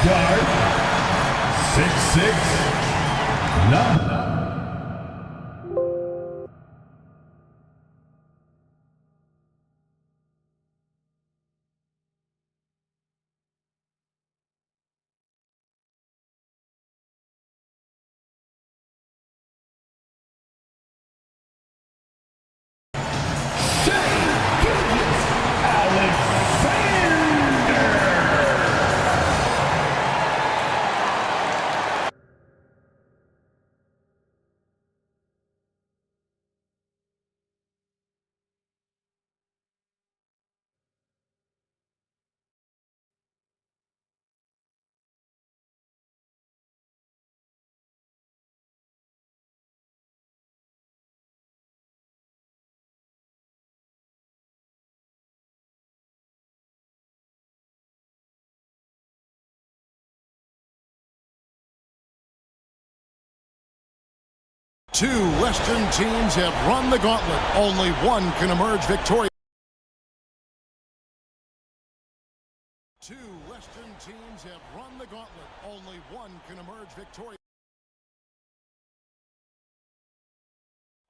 Guard, 6'6", none. Two Western teams have run the gauntlet. Only one can emerge victorious. Two Western teams have run the gauntlet. Only one can emerge victorious.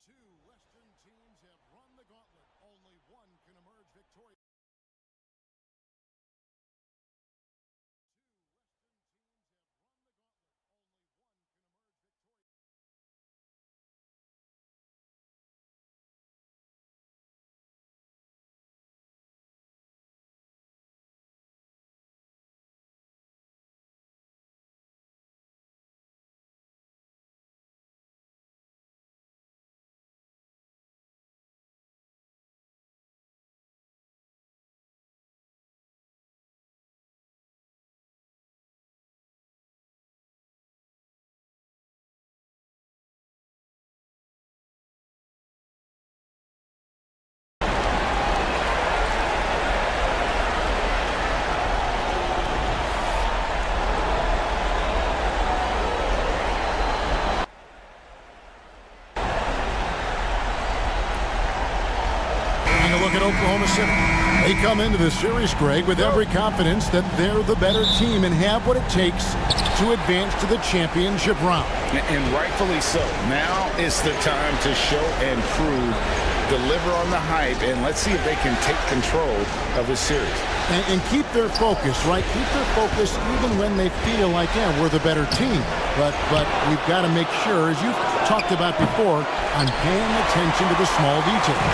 Two Western teams have run the gauntlet. Only one can emerge victorious. Look at Oklahoma City. They come into the series, Greg, with every confidence that they're the better team and have what it takes to advance to the championship round. And rightfully so. Now is the time to show and prove, deliver on the hype, and let's see if they can take control of this series. And keep their focus, right? Keep their focus even when they feel like, yeah, we're the better team. But we've got to make sure, as you've talked about before, on paying attention to the small details.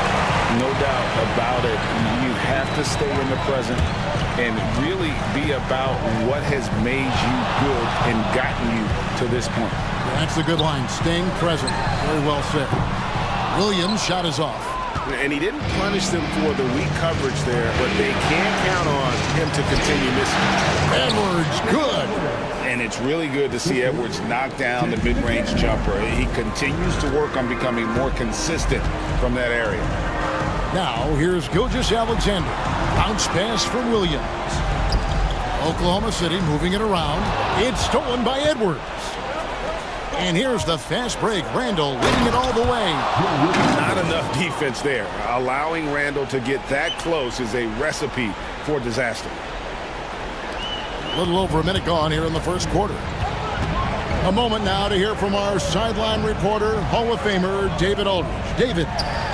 No doubt about it. You have to stay in the present and really be about what has made you good and gotten you to this point. That's a good line. Staying present. Very well said. Williams' shot is off. And he didn't punish them for the weak coverage there, but they can't count on him to continue missing. Edwards, good. And it's really good to see Edwards knock down the mid-range jumper. He continues to work on becoming more consistent from that area. Now, here's Gilgeous-Alexander. Bounce pass from Williams. Oklahoma City moving it around. It's stolen by Edwards. And here's the fast break. Randall winning it all the way. Not enough defense there. Allowing Randall to get that close is a recipe for disaster. A little over a minute gone here in the first quarter. A moment now to hear from our sideline reporter, Hall of Famer David Aldridge. David.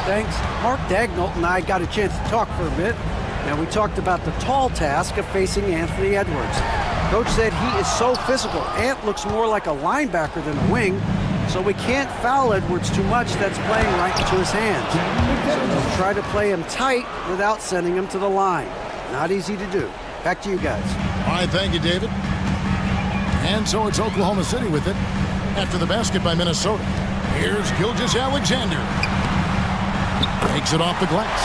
Thanks. Mark Dagnall and I got a chance to talk for a bit. Now, we talked about the tall task of facing Anthony Edwards. Coach said he is so physical. Ant looks more like a linebacker than a wing, so we can't foul Edwards too much. That's playing right into his hands. So we'll try to play him tight without sending him to the line. Not easy to do. Back to you guys. All right, thank you, David. And so it's Oklahoma City with it after the basket by Minnesota. Here's Gilgeous-Alexander. Takes it off the glass.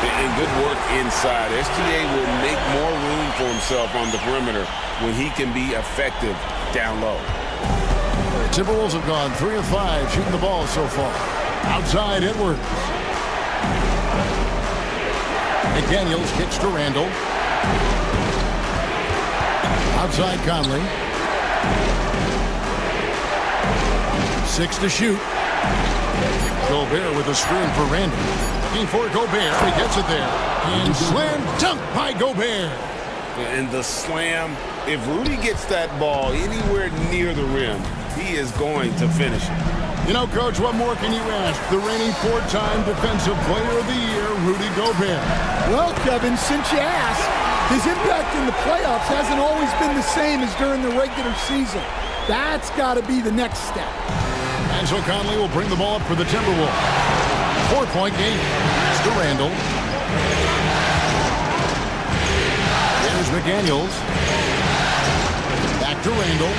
And good work inside. SGA will make more room for himself on the perimeter when he can be effective down low. The Timberwolves have gone 3 of 5 shooting the ball so far. Outside Edwards. McDaniels kicks to Randall. Outside Conley. 6 to shoot. Gobert with a screen for Randall. Looking for Gobert. He gets it there. And slam dunk by Gobert. And the slam, if Rudy gets that ball anywhere near the rim, he is going to finish it. You know, Coach, what more can you ask? The reigning 4-time Defensive Player of the Year, Rudy Gobert. Well, Kevin, since you asked, his impact in the playoffs hasn't always been the same as during the regular season. That's got to be the next step. And so Conley will bring the ball up for the Timberwolves. 4-point game. It's to Randall. There's McDaniels. Back to Randall.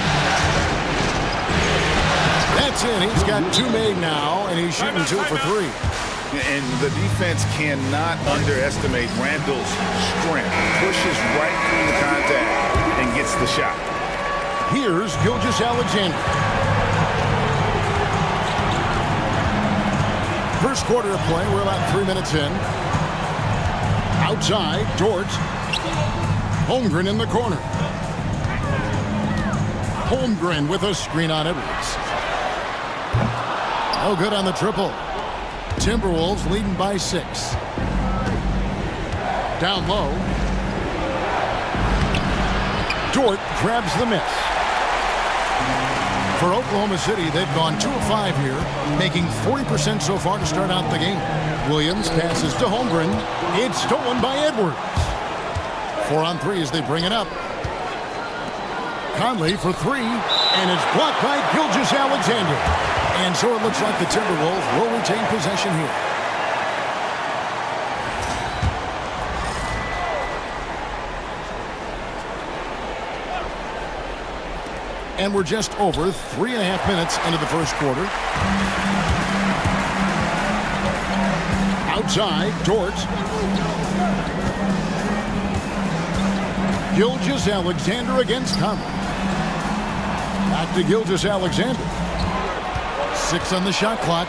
That's in. He's got 2 made now, and he's shooting 2 for 3. And the defense cannot underestimate Randall's strength. Pushes right through the contact and gets the shot. Here's Gilgeous-Alexander. First quarter of play. We're about 3 minutes in. Outside, Dort. Holmgren in the corner. Holmgren with a screen on Edwards. No good on the triple. Timberwolves leading by 6. Down low. Dort grabs the miss. For Oklahoma City, they've gone 2 of 5 here, making 40% so far to start out the game. Williams passes to Holmgren. It's stolen by Edwards. 4 on 3 as they bring it up. Conley for 3, and it's blocked by Gilgeous-Alexander. And so it looks like the Timberwolves will retain possession here. And we're just over 3.5 minutes into the first quarter. Outside, Dort. Gilgeous-Alexander against Conley. Back to Gilgeous-Alexander. 6 on the shot clock.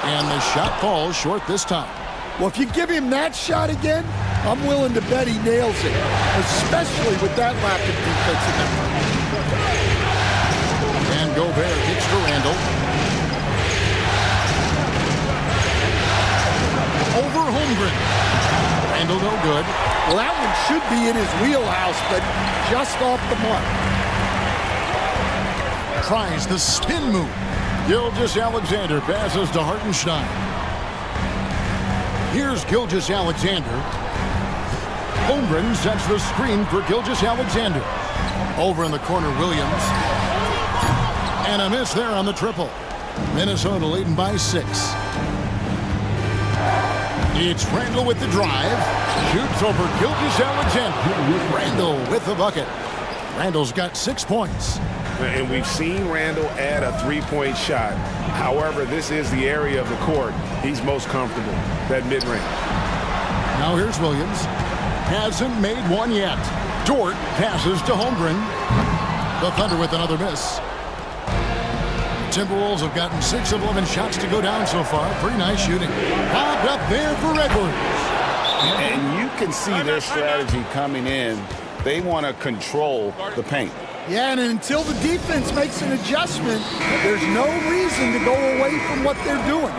And the shot falls short this time. Well, if you give him that shot again, I'm willing to bet he nails it, especially with that lack of defensive effort. And Gobert kicks to Randall. Over Holmgren. Randall no good. Well, that one should be in his wheelhouse, but just off the mark. Tries the spin move. Gilgeous-Alexander passes to Hartenstein. Here's Gilgeous-Alexander. Holmgren sets the screen for Gilgeous-Alexander. Over in the corner, Williams. And a miss there on the triple. Minnesota leading by 6. It's Randall with the drive. Shoots over Gilgeous-Alexander. Randall with the bucket. Randall's got 6 points. And we've seen Randall add a 3-point shot. However, this is the area of the court he's most comfortable, that mid-range. Now here's Williams. Hasn't made one yet. Dort passes to Holmgren. The Thunder with another miss. Timberwolves have gotten 6 of 11 shots to go down so far. Pretty nice shooting. Popped up there for Edwards. And you can see their strategy coming in. They want to control the paint. Yeah, and until the defense makes an adjustment, there's no reason to go away from what they're doing.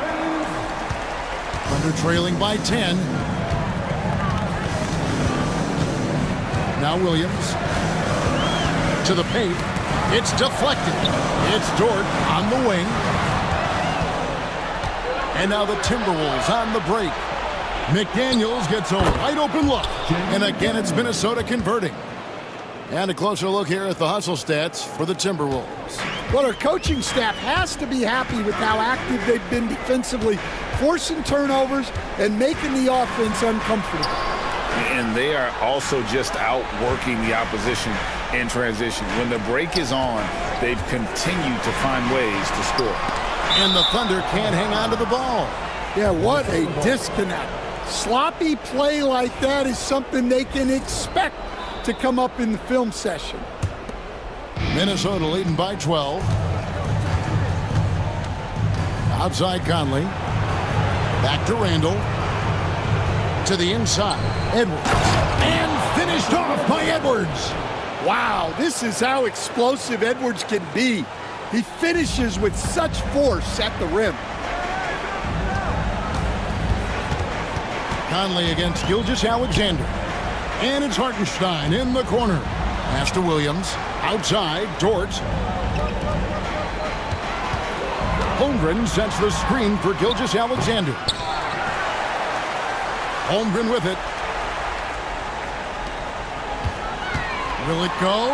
Thunder trailing by 10. Now Williams to the paint. It's deflected. It's Dort on the wing. And now the Timberwolves on the break. McDaniels gets a wide open look. And again, it's Minnesota converting. And a closer look here at the hustle stats for the Timberwolves. Well, our coaching staff has to be happy with how active they've been defensively, forcing turnovers and making the offense uncomfortable. And they are also just outworking the opposition in transition. When the break is on, they've continued to find ways to score. And the Thunder can't hang on to the ball. Yeah, what a disconnect. Sloppy play like that is something they can expect to come up in the film session. Minnesota leading by 12. Outside Conley. Back to Randall. To the inside. Edwards. And finished off by Edwards. Wow, this is how explosive Edwards can be. He finishes with such force at the rim. Conley against Gilgeous-Alexander. And it's Hartenstein in the corner. Pass to Williams. Outside, Dort. Holmgren sets the screen for Gilgeous-Alexander. Holmgren with it. Will it go?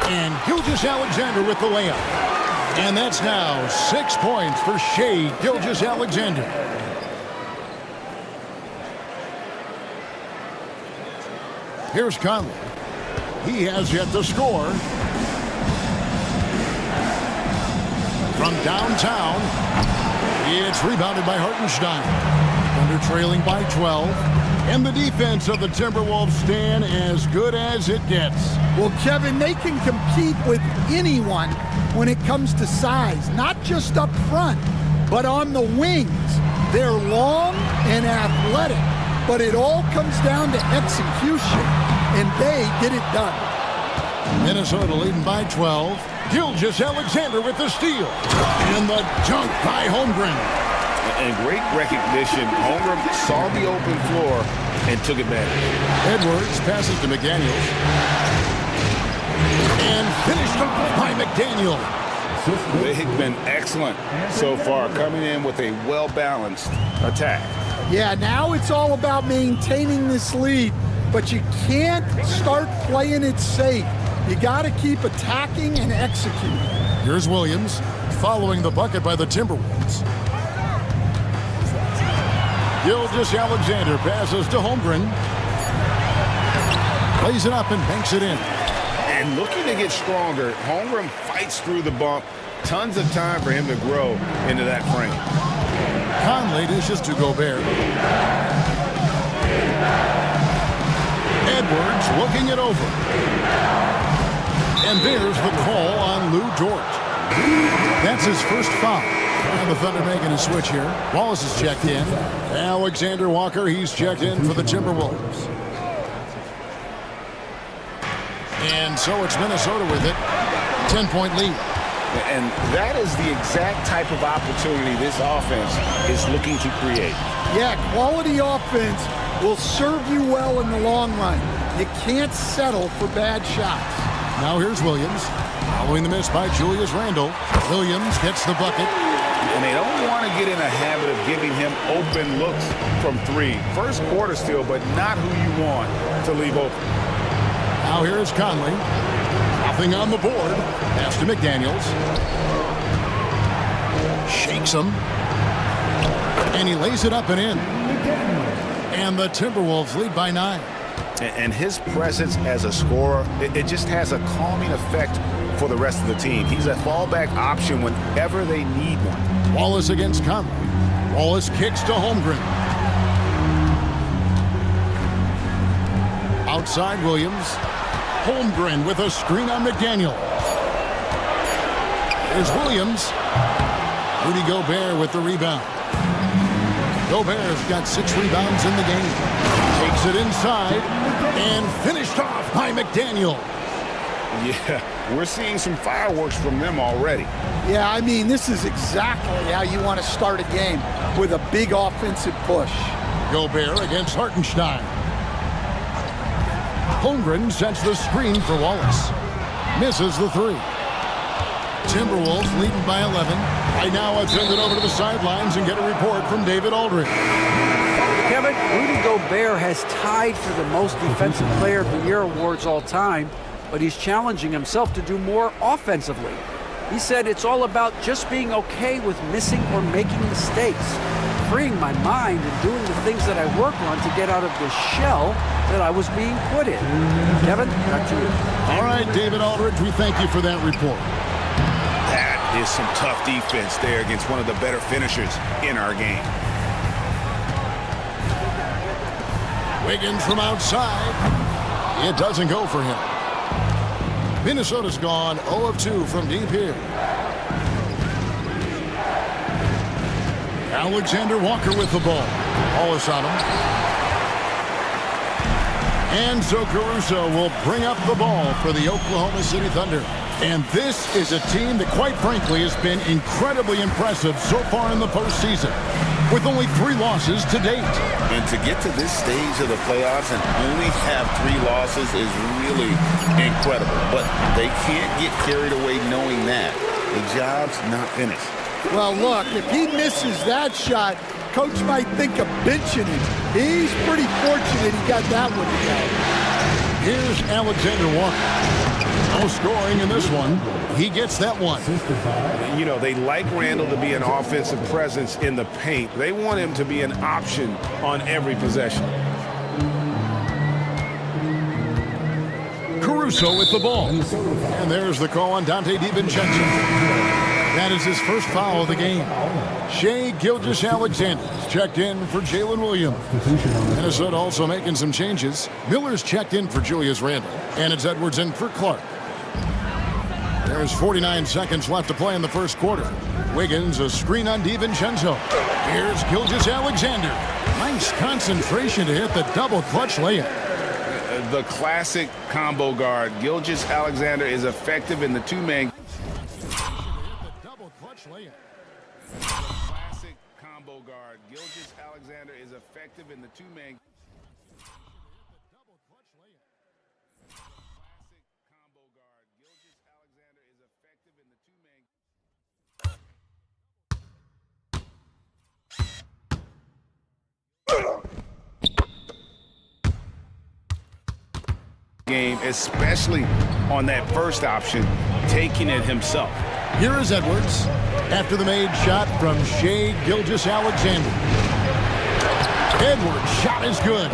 And Gilgeous-Alexander with the layup. And that's now 6 points for Shai Gilgeous-Alexander. Here's Conley. He has yet to score. From downtown, it's rebounded by Hartenstein. Thunder trailing by 12. And the defense of the Timberwolves stand as good as it gets. Well, Kevin, they can compete with anyone when it comes to size, not just up front, but on the wings. They're long and athletic, but it all comes down to execution, and they get it done. Minnesota leading by 12. Gilgeous-Alexander with the steal. And the dunk by Holmgren. And great recognition. Holmgren saw the open floor and took advantage. Edwards passes to McDaniels. And finished off by McDaniel. They've been excellent so far, coming in with a well-balanced attack. Yeah, now it's all about maintaining this lead, but you can't start playing it safe. You got to keep attacking and executing. Here's Williams following the bucket by the Timberwolves. Gilgeous-Alexander passes to Holmgren. Plays it up and banks it in. And looking to get stronger, Holmgren fights through the bump. Tons of time for him to grow into that frame. Conley dishes to Gobert. Edwards looking it over. And there's the call on Lou Dort. That's his first foul. And the Thunder making a switch here. Wallace is checked in. Alexander Walker, he's checked in for the Timberwolves. And so it's Minnesota with it. 10-point lead. And that is the exact type of opportunity this offense is looking to create. Yeah, quality offense will serve you well in the long run. You can't settle for bad shots. Now here's Williams. Following the miss by Julius Randle. Williams gets the bucket. And they don't want to get in a habit of giving him open looks from three. First quarter still, but not who you want to leave open. Now here's Conley. Nothing on the board. Pass to McDaniels. Shakes him. And he lays it up and in. And the Timberwolves lead by 9. And his presence as a scorer, it just has a calming effect for the rest of the team. He's a fallback option whenever they need one. Wallace against Conley. Wallace kicks to Holmgren. Outside Williams. Holmgren with a screen on McDaniel. There's Williams. Rudy Gobert with the rebound. Gobert's got 6 rebounds in the game. Takes it inside and finished off by McDaniel. Yeah, we're seeing some fireworks from them already. Yeah, I mean, this is exactly how you want to start a game, with a big offensive push. Gobert against Hartenstein. Holmgren sets the screen for Wallace. Misses the 3. Timberwolves leading by 11. Right now, I'll send it over to the sidelines and get a report from David Aldridge. Kevin, Rudy Gobert has tied for the most Defensive Player of the Year awards all time, but he's challenging himself to do more offensively. He said it's all about just being okay with missing or making mistakes, freeing my mind and doing the things that I work on to get out of the shell that I was being put in. Kevin, back to you. All right, David Aldridge, we thank you for that report. That is some tough defense there against one of the better finishers in our game. Wiggins from outside. It doesn't go for him. Minnesota's gone 0 of 2 from deep here. Alexander Walker with the ball. Wallace on him. And so Caruso will bring up the ball for the Oklahoma City Thunder. And this is a team that, quite frankly, has been incredibly impressive so far in the postseason. with only 3 losses to date. And to get to this stage of the playoffs and only have 3 losses is really incredible. But they can't get carried away knowing that. The job's not finished. Well, look, if he misses that shot, coach might think of benching him. He's pretty fortunate he got that one together. Here's Alexander Walker. No scoring in this one. He gets that one. You know, they like Randall to be an offensive presence in the paint. They want him to be an option on every possession. Caruso with the ball. And there's the call on Dante DiVincenzo. That is his first foul of the game. Shai Gilgeous-Alexander checked in for Jalen Williams. Minnesota also making some changes. Miller's checked in for Julius Randle. And it's Edwards in for Clark. There's 49 seconds left to play in the first quarter. Wiggins, a screen on DiVincenzo. Here's Gilgeous-Alexander. Nice concentration to hit the double clutch layup. The classic combo guard. Gilgeous-Alexander is effective in the two-man. Classic combo guard. Gilgeous-Alexander is effective in the two-man. Classic combo guard. Gilgeous-Alexander is effective in the two-man. Game, especially on that first option, taking it himself. Here is Edwards after the made shot from Shai Gilgeous-Alexander. Edwards' shot is good.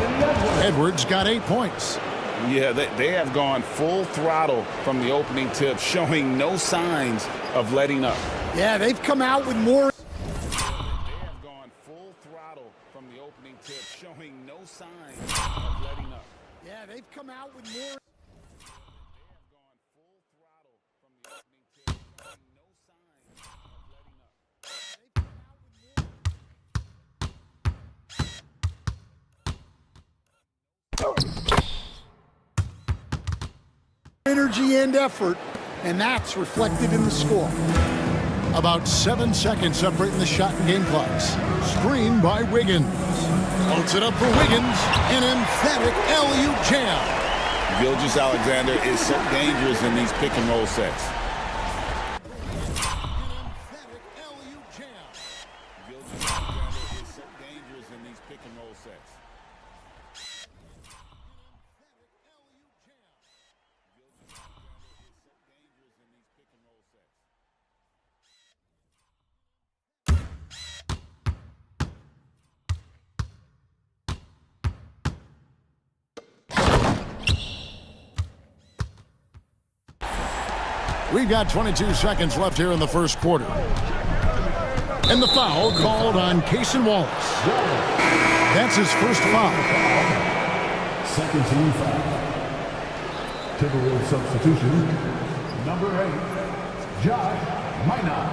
Edwards got 8 points. Yeah, they have gone full throttle from the opening tip, showing no signs of letting up. Yeah, they've come out with more. They have gone full throttle from the opening tip, showing no signs of letting up. Yeah, they've come out with more. Energy and effort, and that's reflected in the score. About 7 seconds separating the shot and game clocks. Screen by Wiggins. Holds it up for Wiggins. An emphatic alley-oop jam. Gilgeous-Alexander is so dangerous in these pick and roll sets. Gilgeous-Alexander is so dangerous in these pick and roll sets. We've got 22 seconds left here in the first quarter. And the foul called on Cason Wallace. That's his first foul. Second team foul. Timberwolves substitution. Number 8, Josh Minot.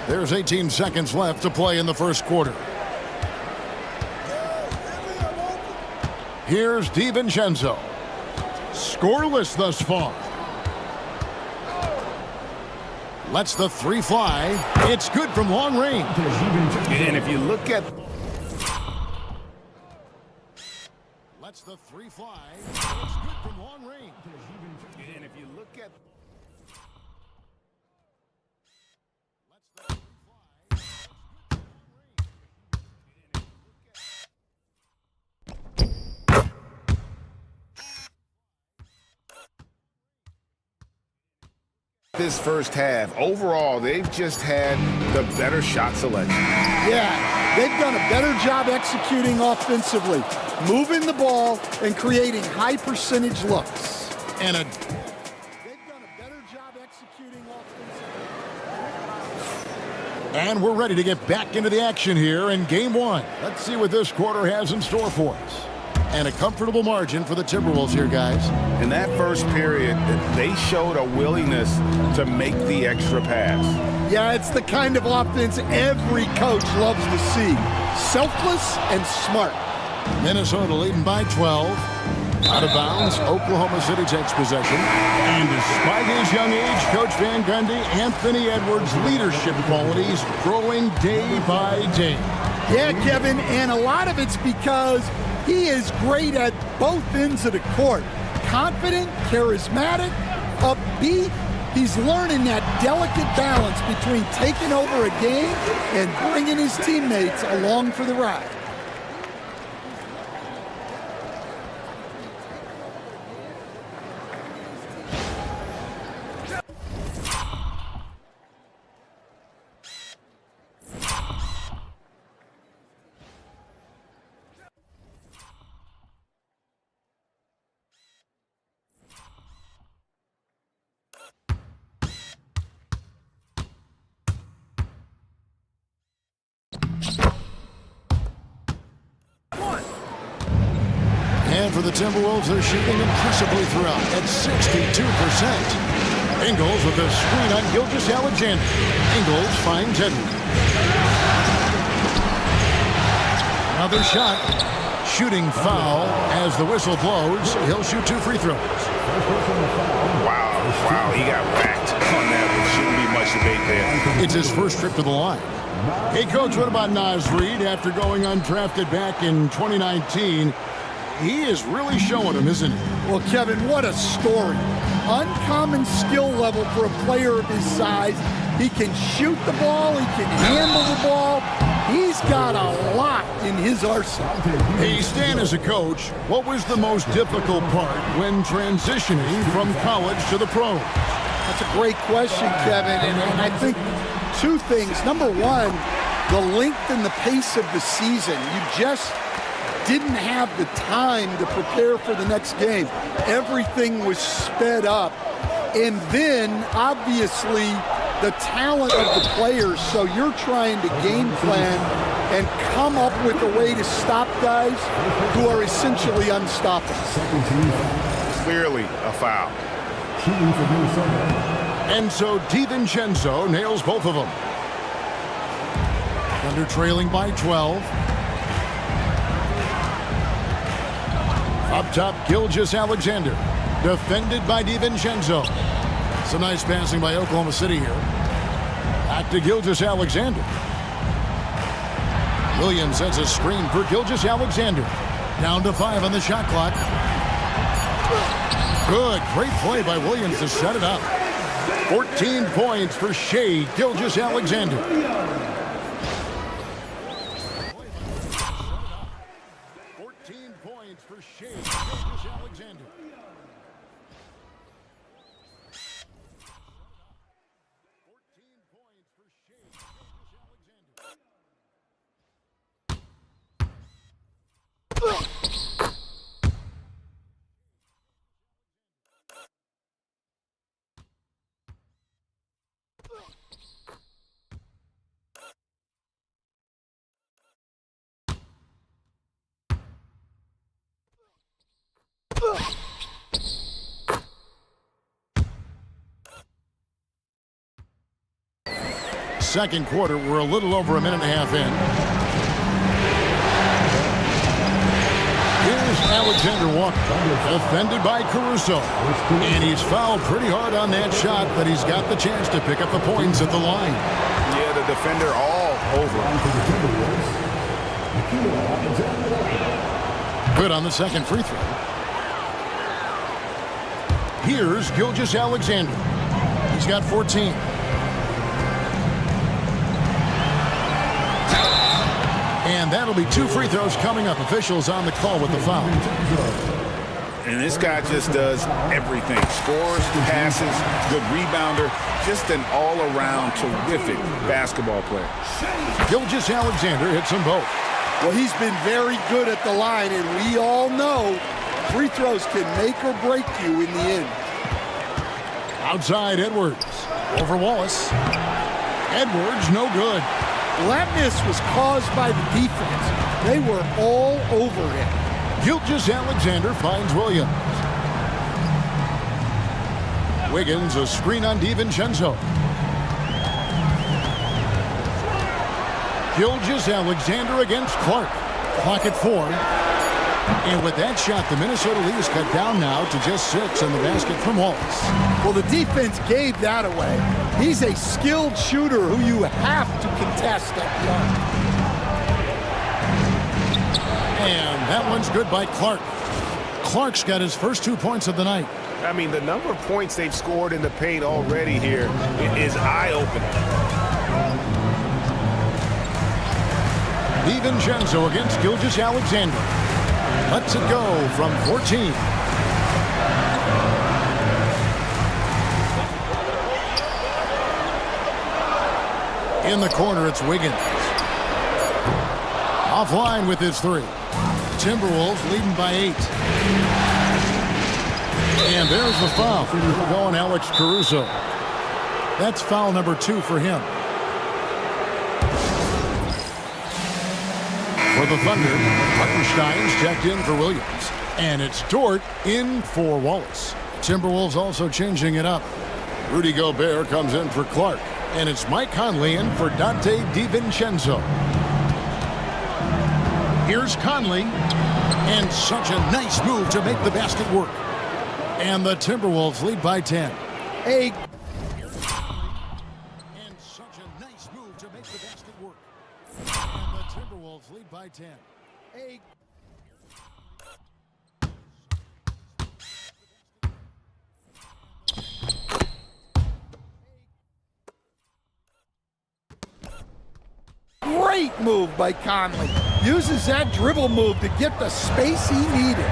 There's 18 seconds left to play in the first quarter. Here's DiVincenzo. Scoreless thus far. Lets the 3 fly. It's good from long range. And if you look at... Lets the 3 fly. It's good from long range. And if you look at... This first half, overall, they've just had the better shot selection. Yeah, they've done a better job executing offensively, moving the ball and creating high percentage looks. And They've done a better job executing offensively. And we're ready to get back into the action here in game 1. Let's see what this quarter has in store for us. And a comfortable margin for the Timberwolves here, guys. In that first period, they showed a willingness to make the extra pass. Yeah, it's the kind of offense every coach loves to see. Selfless and smart. Minnesota leading by 12. Out of bounds, Oklahoma City takes possession. And despite his young age, Coach Van Gundy, Anthony Edwards' leadership qualities growing day by day. Yeah, Kevin, and a lot of it's because he is great at both ends of the court. Confident, charismatic, upbeat. He's learning that delicate balance between taking over a game and bringing his teammates along for the ride. And for the Timberwolves, they're shooting impressively throughout at 62%. Ingles with a screen on Gilgeous-Alexander. Ingles finds Edwards. Another shot. Shooting foul as the whistle blows. He'll shoot 2 free throws. Wow, he got whacked on that. There shouldn't be much debate there. It's his first trip to the line. Hey, Coach, what about Naz Reid after going undrafted back in 2019? He is really showing him, isn't he? Well, Kevin, what a story. Uncommon skill level for a player of his size. He can shoot the ball. He can handle the ball. He's got a lot in his arsenal. Hey, Stan, as a coach, what was the most difficult part when transitioning from college to the pros? That's a great question, Kevin, and I think 2 things. Number one, the length and the pace of the season. You just didn't have the time to prepare for the next game. Everything was sped up. And then, obviously, the talent of the players. So you're trying to game plan and come up with a way to stop guys who are essentially unstoppable. Clearly a foul. And so DiVincenzo nails both of them. Thunder trailing by 12. Up top, Gilgeous-Alexander. Defended by DiVincenzo. Some nice passing by Oklahoma City here. Back to Gilgeous-Alexander. Williams sets a screen for Gilgeous-Alexander. Down to 5 on the shot clock. Good, great play by Williams to set it up. 14 points for Shai Gilgeous-Alexander. 14 points for Shai Gilgeous-Alexander. Second quarter, we're a little over a minute and a half in. Here's Alexander Walker, defended by Caruso. And he's fouled pretty hard on that shot, but he's got the chance to pick up the points at the line. Yeah, the defender all over. Good on the second free throw. Here's Gilgeous-Alexander. He's got 14. And that'll be 2 free throws coming up. Officials on the call with the foul. And this guy just does everything. Scores, passes, good rebounder. Just an all-around terrific basketball player. Gilgeous-Alexander hits them both. Well, he's been very good at the line, and we all know free throws can make or break you in the end. Outside Edwards. Over Wallace. Edwards, no good. Well, that miss was caused by the defense. They were all over him. Gilgeous-Alexander finds Williams. Wiggins, a screen on DiVincenzo. Gilgeous-Alexander against Clark. Clock at 4. And with that shot, the Minnesota lead is cut down now to just 6 on the basket from Wallace. Well, the defense gave that away. He's a skilled shooter who you have to contest at the arc. And that one's good by Clark. Clark's got his first 2 points of the night. I mean, the number of points they've scored in the paint already here is eye-opening. DiVincenzo against Gilgeous-Alexander. Lets it go from 14. In the corner, it's Wiggins. Offline with his 3. Timberwolves leading by 8. And there's the foul. Going Alex Caruso. That's foul number 2 for him. For the Thunder, Hartenstein's checked in for Williams. And it's Dort in for Wallace. Timberwolves also changing it up. Rudy Gobert comes in for Clark. And it's Mike Conley in for Dante DiVincenzo. Here's Conley. And such a nice move to make the basket work. And the Timberwolves lead by 10. Hey. And such a nice move to make the basket work. And the Timberwolves lead by 10. Hey. Great move by Conley. Uses that dribble move to get the space he needed.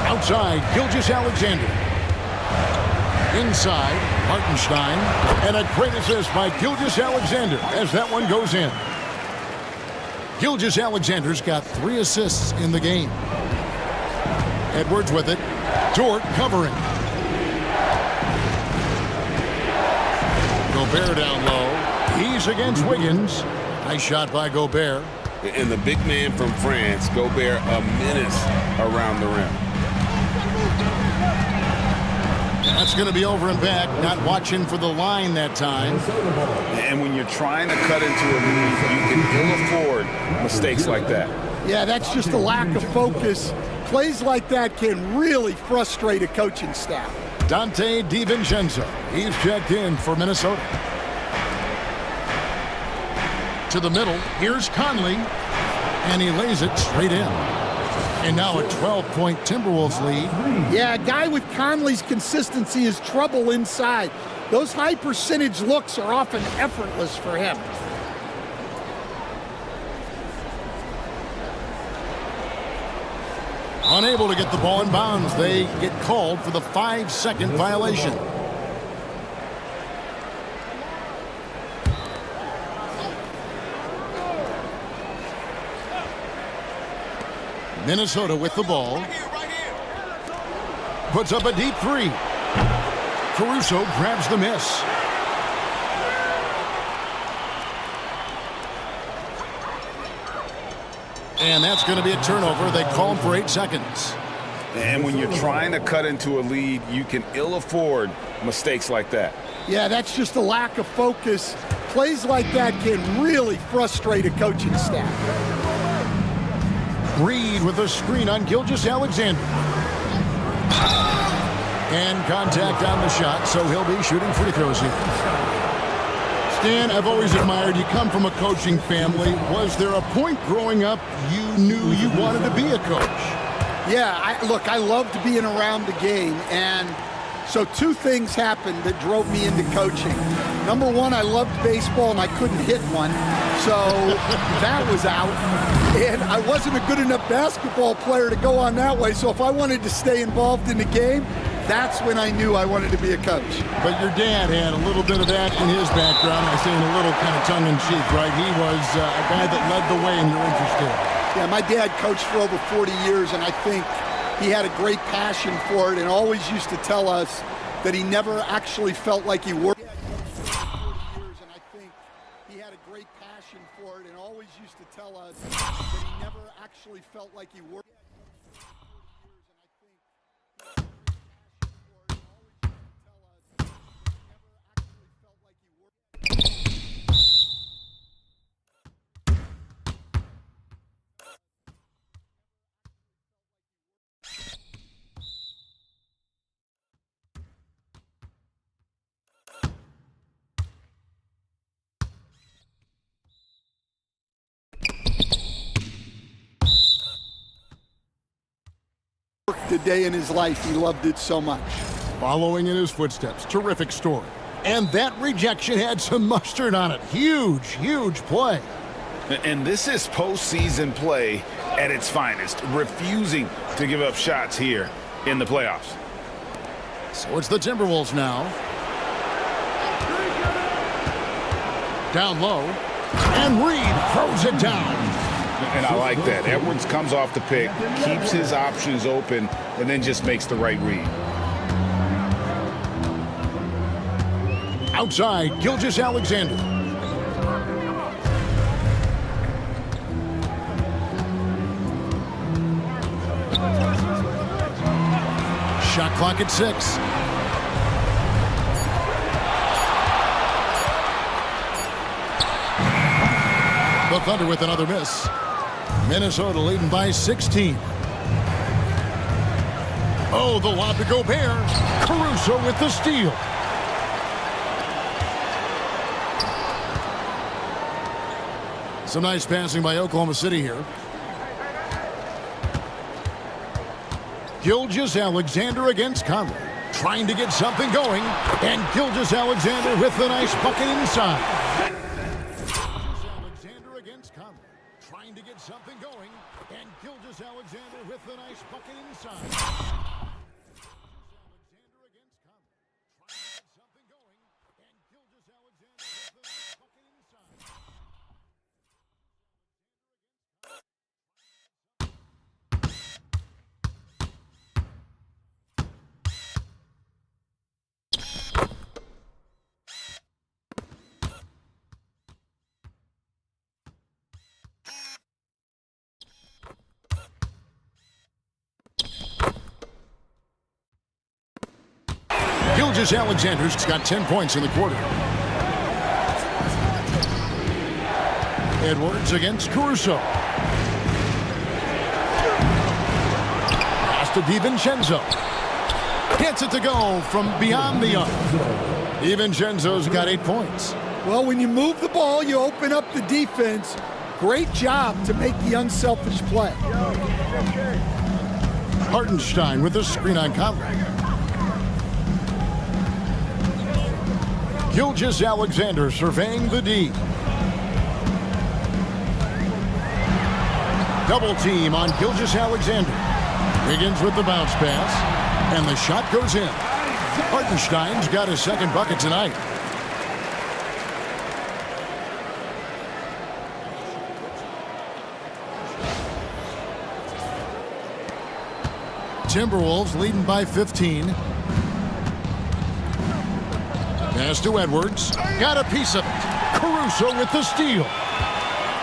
Outside, Gilgeous-Alexander. Inside, Hartenstein. And a great assist by Gilgeous-Alexander as that one goes in. Gilgeous-Alexander's got 3 assists in the game. Edwards with it. Dort covering. Gobert down low. He's against Wiggins. Nice shot by Gobert. And the big man from France, Gobert, a menace around the rim. That's going to be over and back. Not watching for the line that time. And when you're trying to cut into a lead, you can ill afford mistakes like that. Yeah, that's just a lack of focus. Plays like that can really frustrate a coaching staff. Dante DiVincenzo. He's checked in for Minnesota. To the middle. Here's Conley. And he lays it straight in. And now a 12-point Timberwolves lead. Yeah, a guy with Conley's consistency is trouble inside. Those high percentage looks are often effortless for him. Unable to get the ball in bounds. They get called for the 5-second violation. Minnesota with the ball. Puts up a deep 3. Caruso grabs the miss. And that's going to be a turnover. They call him for 8 seconds. And when you're trying to cut into a lead, you can ill afford mistakes like that. Yeah, that's just a lack of focus. Plays like that can really frustrate a coaching staff. Reed with a screen on Gilgeous-Alexander. And contact on the shot, so he'll be shooting free throws here. Stan, I've always admired you. Come from a coaching family. Was there a point growing up you knew you wanted to be a coach? Yeah, I loved being around the game, and so 2 things happened that drove me into coaching. Number 1, I loved baseball, and I couldn't hit one, so that was out. And I wasn't a good enough basketball player to go on that way, so if I wanted to stay involved in the game, that's when I knew I wanted to be a coach. But your dad had a little bit of that in his background. I say in a little kind of tongue-in-cheek, right? He was a guy that led the way in your interest there. Yeah, my dad coached for over 40 years, and I think he had a great passion for it and always used to tell us that he never actually felt like he worked. Felt like he worked. a day in his life. He loved it so much. Following in his footsteps. Terrific story. And that rejection had some mustard on it. Huge, huge play. And this is postseason play at its finest, refusing to give up shots here in the playoffs. So it's the Timberwolves now. Down low. And Reed throws it down. And I like that. Edwards comes off the pick, keeps his options open, and then just makes the right read. Outside, Gilgeous-Alexander. Shot clock at 6. The Thunder with another miss. Minnesota leading by 16. Oh, the lob to Gobert. Caruso with the steal. Some nice passing by Oklahoma City here. Gilgeous-Alexander against Conley. Trying to get something going. And Gilgeous-Alexander with the nice bucket inside. Gilgeous-Alexander against Conley. Trying to get something going. And Gilgeous-Alexander with the nice bucket inside. Gilgeous-Alexander's got 10 points in the quarter. Edwards against Caruso. Pass to DiVincenzo. Gets it to go from beyond the arc. DiVincenzo's got 8 points. Well, when you move the ball, you open up the defense. Great job to make the unselfish play. Hartenstein with the screen on Conley. Gilgeous-Alexander surveying the D. Double team on Gilgeous-Alexander. Begins with the bounce pass. And the shot goes in. Hartenstein's got his second bucket tonight. Timberwolves leading by 15. Pass to Edwards. Got a piece of it. Caruso with the steal.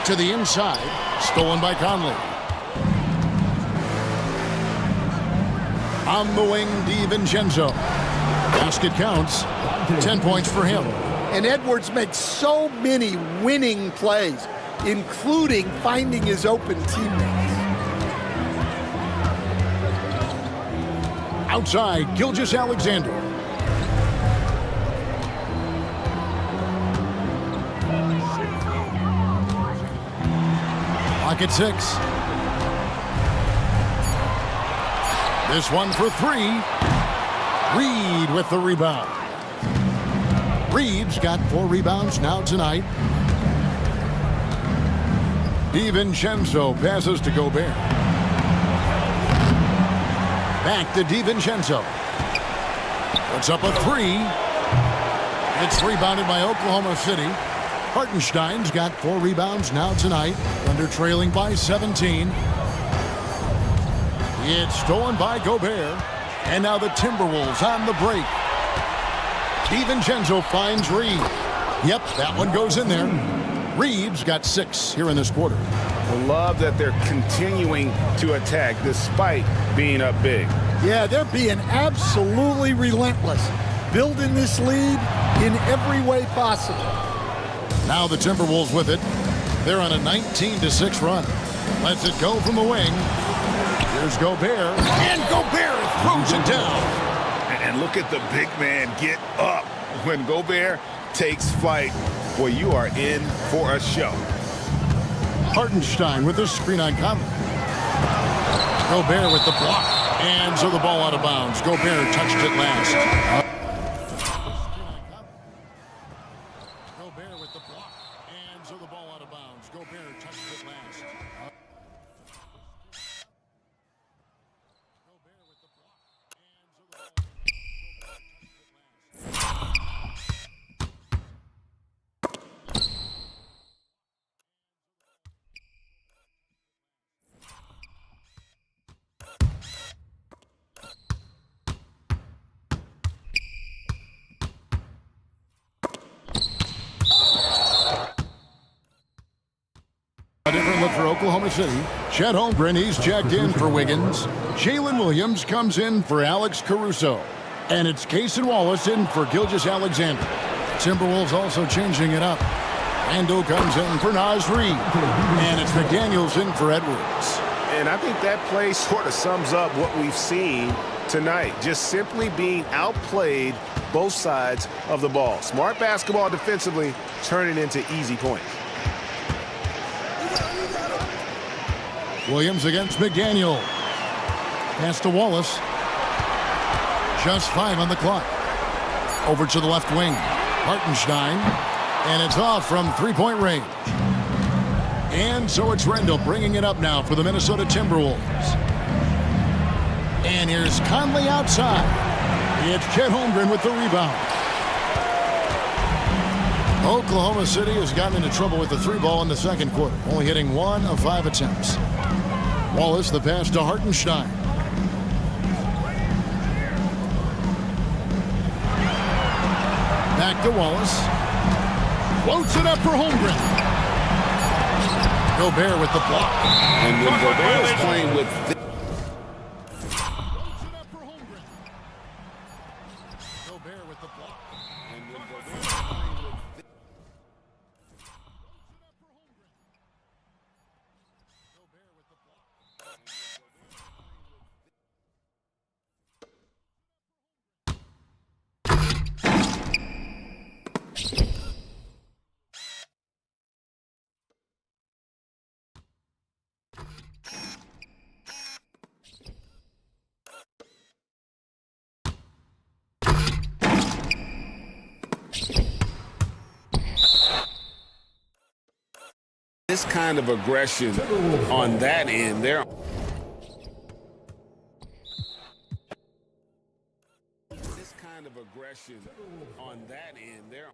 To the inside. Stolen by Conley. On the wing, DiVincenzo. Basket counts. 10 points for him. And Edwards makes so many winning plays, including finding his open teammates. Outside, Gilgeous-Alexander. Clock at 6. This one for 3. Reed with the rebound. Reed's got 4 rebounds now tonight. DiVincenzo passes to Gobert. Back to DiVincenzo. Puts up a 3. It's rebounded by Oklahoma City. Hartenstein's got 4 rebounds now tonight. Thunder trailing by 17. It's stolen by Gobert. And now the Timberwolves on the break. DiVincenzo finds Reed. Yep, that one goes in there. Reed's got 6 here in this quarter. I love that they're continuing to attack despite being up big. Yeah, they're being absolutely relentless, building this lead in every way possible. Now the Timberwolves with it. They're on a 19-6 run. Lets it go from the wing. Here's Gobert. And Gobert throws it down. And look at the big man get up. When Gobert takes flight, boy, you are in for a show. Hartenstein with the screen on Conley. Gobert with the block. And so the ball out of bounds. Gobert touched it last. Gobert with the block. And so the ball out of bounds. Gobert touched it last. Gobert with the block. And so the ball out of bounds. Gobert touched it last. A different look for Oklahoma City. Chet Holmgren, he's checked in for Wiggins. Jalen Williams comes in for Alex Caruso. And it's Cason Wallace in for Gilgeous-Alexander. Timberwolves also changing it up. Randall comes in for Naz Reid. And it's McDaniels in for Edwards. And I think that play sort of sums up what we've seen tonight. Just simply being outplayed both sides of the ball. Smart basketball defensively, turning into easy points. Williams against McDaniel. Pass to Wallace. Just 5 on the clock. Over to the left wing. Hartenstein. And it's off from three-point range. And so it's Randall bringing it up now for the Minnesota Timberwolves. And here's Conley outside. It's Chet Holmgren with the rebound. Oklahoma City has gotten into trouble with the three ball in the second quarter, only hitting 1 of 5 attempts. Wallace, the pass to Hartenstein. Back to Wallace. Floats it up for Holmgren. Gobert with the block. And when Gobert is playing with Floats it up for Holmgren. Gobert with the block. and when Gobert is playing with Gobert with the block. this kind of aggression on that end, this kind of aggression on that end, they're